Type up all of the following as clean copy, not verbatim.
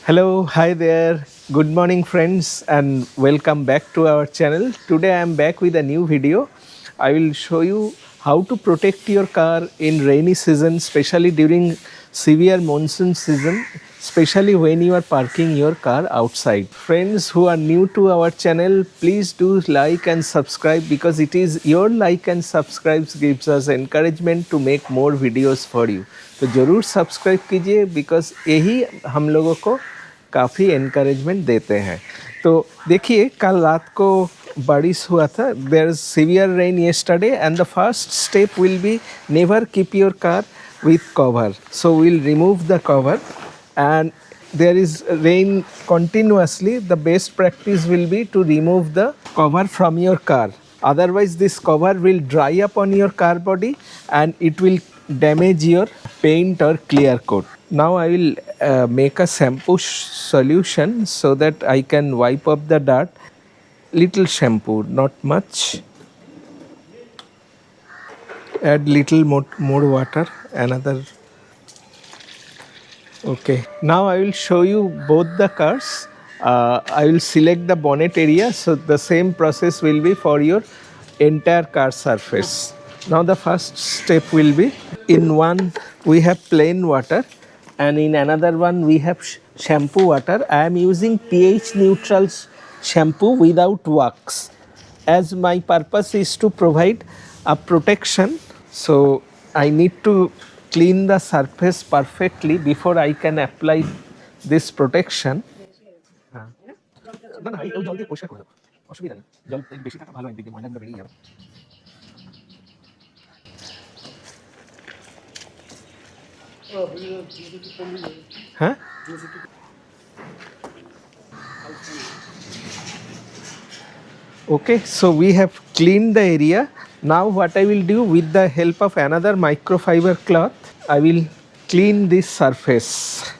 Hello, hi there. Good morning, friends, and welcome back to our channel. Today I am back with a new video. I will show you how to protect your car in rainy season, especially during severe monsoon season, especially when you are parking your car outside. Friends who are new to our channel, please do like and subscribe because it is your like and subscribes gives us encouragement to make more videos for you. तो ज़रूर subscribe कीजिए because यही हम लोगों को काफ़ी encouragement देते हैं। तो देखिए कल रात को बारिश हुआ था, there is severe rain yesterday and the first step will be never keep your car with cover. So we'll remove the cover, and there is rain continuously. The best practice will be to remove the cover from your car. Otherwise this cover will dry up on your car body and it will damage your paint or clear coat. Now I will make a shampoo solution so that I can wipe up the dirt. Little shampoo, not much. Add little more water, another. Okay, now I will show you both the cars. I will select the bonnet area, so the same process will be for your entire car surface. Now the first step will be, in one we have plain water and in another one we have shampoo water. I am using pH neutral shampoo without wax, as my purpose is to provide a protection. So I need to clean the surface perfectly before I can apply this protection. Huh? Okay, so we have cleaned the area. Now what I will do, with the help of another microfiber cloth, I will clean this surface.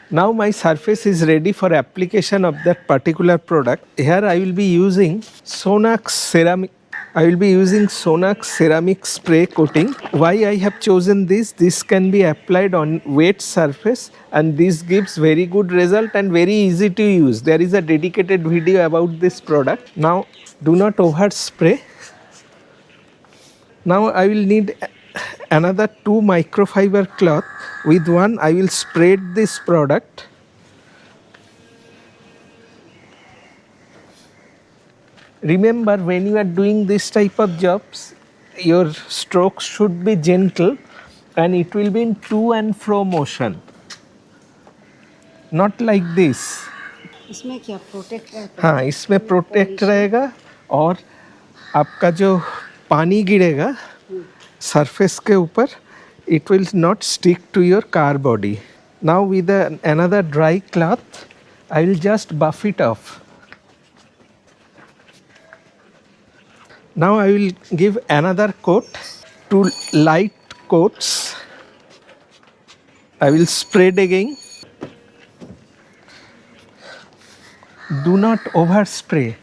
Now my surface is ready for application of that particular product. Here I will be using Sonax ceramic. I will be using Sonax ceramic spray coating. Why I have chosen this? This can be applied on wet surface and this gives very good result and very easy to use. There is a dedicated video about this product. Now do not overspray. Now I will need another 2 microfiber cloth. With one I will spread this product. Remember, when you are doing this type of jobs, your strokes should be gentle and it will be in to and fro motion, not like this. इसमें क्या protect रहता है? हाँ, इसमें protect रहेगा और आपका जो पानी गिरेगा सरफेस के ऊपर, it will not stick to your car body. Now with another dry cloth, I will just buff it off. Now I will give another coat, 2 light coats. I will spread again. Do not overspray.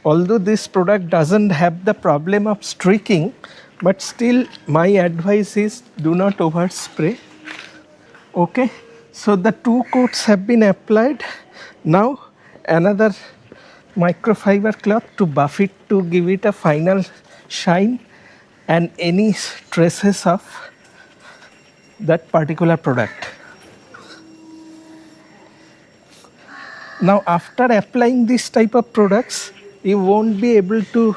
Although this product doesn't have the problem of streaking, but still my advice is do not overspray. Okay, so the 2 coats have been applied. Now another microfiber cloth to buff it, to give it a final shine and any traces of that particular product. Now after applying this type of products, you won't be able to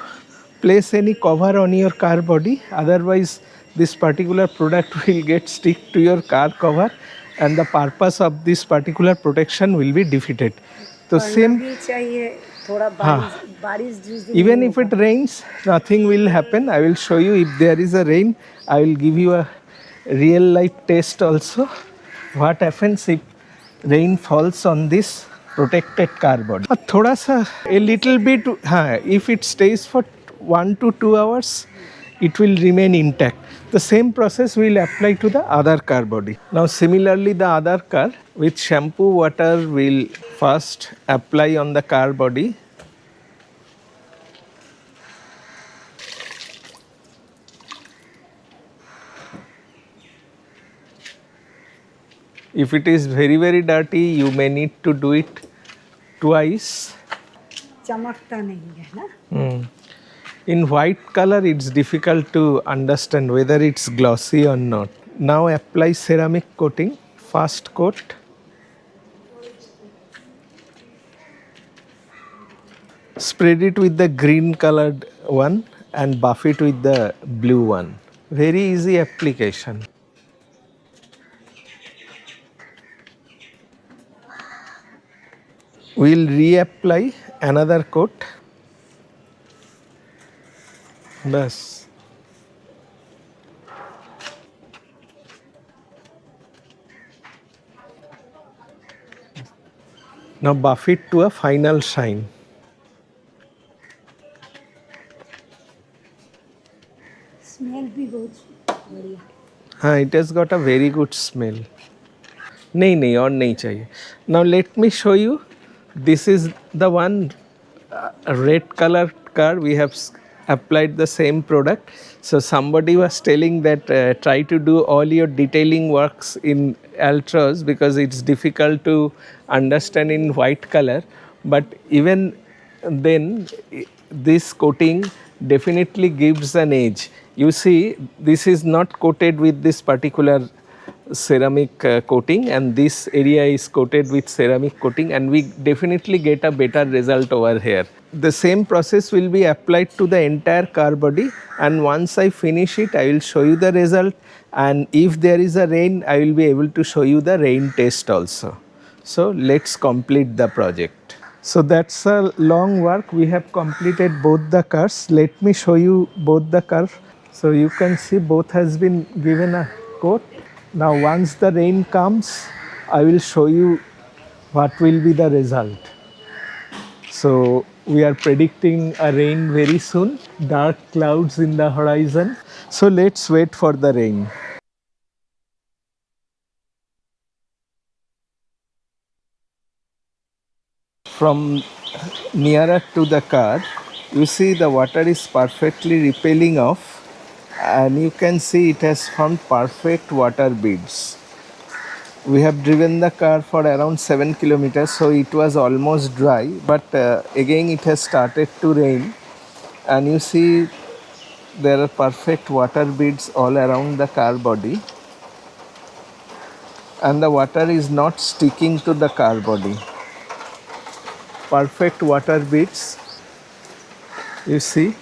place any cover on your car body. Otherwise this particular product will get stick to your car cover and the purpose of this particular protection will be defeated. So same, even if it rains, nothing will happen. I will show you if there is a rain. I will give you a real life test also. What happens if rain falls on this protected car body? थोड़ा सा, a little bit, if it stays for 1 to 2 hours, it will remain intact. The same process will apply to the other car body. Now similarly the other car, with shampoo water will first apply on the car body. If it is very, very dirty, you may need to do it twice. चमकता नहीं है ना. In white color, it's difficult to understand whether it's glossy or not. Now apply ceramic coating, first coat. Spread it with the green colored one and buff it with the blue one. Very easy application. We'll reapply another coat. Bas. Now buff it to a final shine. Smell भी बहुत बढ़िया. हाँ, it has got a very good smell. नहीं नहीं और नहीं चाहिए. Now let me show you. This is the one red color car. We have applied the same product. So somebody was telling that try to do all your detailing works in ultras because it's difficult to understand in white color. But even then, this coating definitely gives an edge. You see, this is not coated with this particular ceramic coating, and this area is coated with ceramic coating, and we definitely get a better result over here. The same process will be applied to the entire car body, and once I finish it, I will show you the result, and if there is a rain, I will be able to show you the rain test also. So let's complete the project. So that's a long work. We have completed both the cars. Let me show you both the cars. So you can see both has been given a coat. Now once the rain comes, I will show you what will be the result. So we are predicting a rain very soon, dark clouds in the horizon. So let's wait for the rain. From nearer to the car, you see the water is perfectly repelling off, and you can see it has formed perfect water beads. We have driven the car for around 7 kilometers, so it was almost dry, but again it has started to rain, and you see there are perfect water beads all around the car body, and the water is not sticking to the car body. Perfect water beads. You see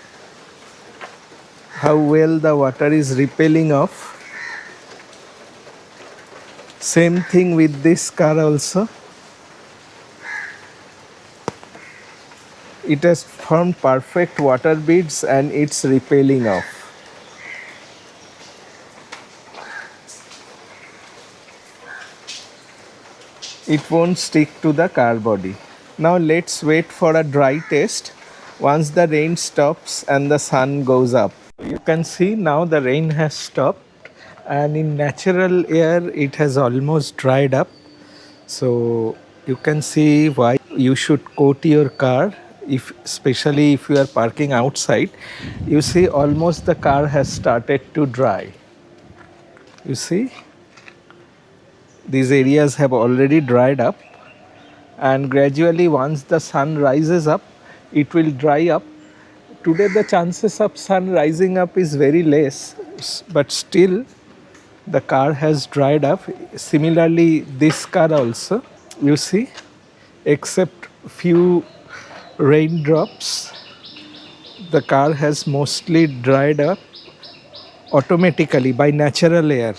how well the water is repelling off. Same thing with this car also. It has formed perfect water beads and it's repelling off. It won't stick to the car body. Now let's wait for a dry test once the rain stops and the sun goes up. You can see now the rain has stopped, and in natural air it has almost dried up. So you can see why you should coat your car, if especially if you are parking outside. You see almost the car has started to dry. You see these areas have already dried up, and gradually once the sun rises up it will dry up. Today the chances of sun rising up is very less, but still the car has dried up. Similarly this car also, you see, except few raindrops, the car has mostly dried up automatically by natural air.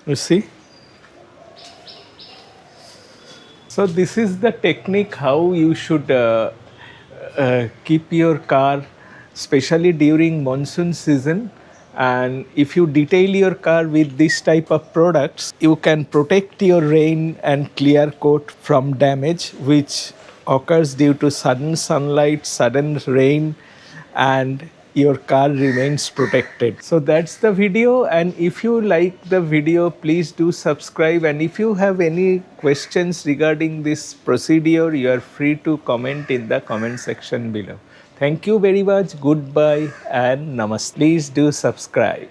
You see. So this is the technique how you should keep your car, especially during monsoon season. And if you detail your car with this type of products, you can protect your rain and clear coat from damage which occurs due to sudden sunlight, sudden rain, and your car remains protected. So that's the video, and if you like the video, please do subscribe, and if you have any questions regarding this procedure, you are free to comment in the comment section below. Thank you very much. Goodbye and namaste. Please do subscribe.